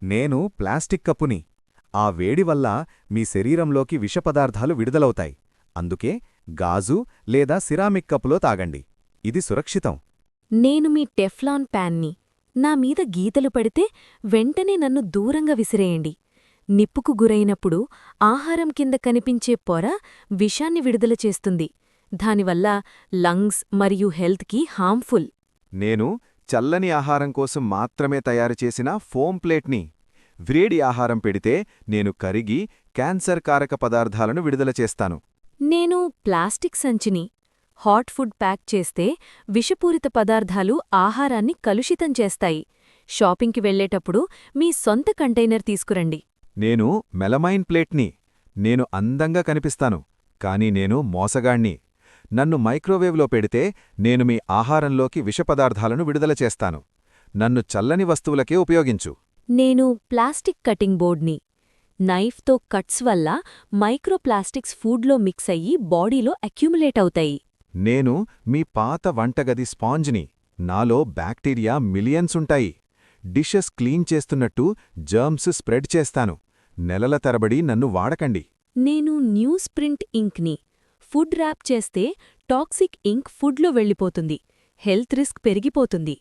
నేను ప్లాస్టిక్ కప్పుని. ఆ వేడి వల్ల మీ శరీరంలోకి విషపదార్థాలు విడుదలవుతాయి. అందుకే గాజు లేదా సిరామిక్ కప్పులో తాగండి. ఇది సురక్షితం. నేను మీ టెఫ్లాన్ ప్యాన్ని. నా మీద గీతలు పడితే వెంటనే నన్ను దూరంగా విసిరేయండి. నిప్పుకు గురైనప్పుడు ఆహారం కింద కనిపించే పొర విషాన్ని విడుదల చేస్తుంది. దానివల్ల లంగ్స్ మరియు హెల్త్కి హార్మ్ఫుల్. నేను చల్లని ఆహారం కోసం మాత్రమే తయారుచేసిన ఫోమ్ ప్లేట్ని. వ్రేడి ఆహారం పెడితే నేను కరిగి క్యాన్సర్ కారక పదార్థాలను విడుదల చేస్తాను. నేను ప్లాస్టిక్ సంచిని. హాట్ ఫుడ్ ప్యాక్ చేస్తే విషపూరిత పదార్థాలు ఆహారాన్ని కలుషితం చేస్తాయి. షాపింగ్కి వెళ్లేటప్పుడు మీ సొంత కంటైనర్ తీసుకురండి. నేను మెలమైన్ ప్లేట్ని. నేను అందంగా కనిపిస్తాను, కానీ నేను మోసగాణ్ణి. నన్ను మైక్రోవేవ్లో పెడితే నేను మీ ఆహారంలోకి విషపదార్థాలను విడుదల చేస్తాను. నన్ను చల్లని వస్తువులకే ఉపయోగించు. నేను ప్లాస్టిక్ కటింగ్ బోర్డ్ని. నైఫ్తో కట్స్ వల్ల మైక్రోప్లాస్టిక్స్ ఫుడ్లో మిక్స్ అయ్యి బాడీలో అక్యుములేట్ అవుతాయి. నేను మీ పాత వంటగది స్పాంజ్ని. నాలో బ్యాక్టీరియా మిలియన్స్ ఉంటాయి. డిషెస్ క్లీన్ చేస్తున్నట్టు జర్మ్స్ స్ప్రెడ్ చేస్తాను. నెలల తరబడి నన్ను వాడకండి. నేను న్యూస్ ప్రింట్ ఇంక్ని. ఫుడ్ ర్యాప్ చేస్తే టాక్సిక్ ఇంక్ ఫుడ్లో వెళ్ళిపోతుంది. హెల్త్ రిస్క్ పెరిగిపోతుంది.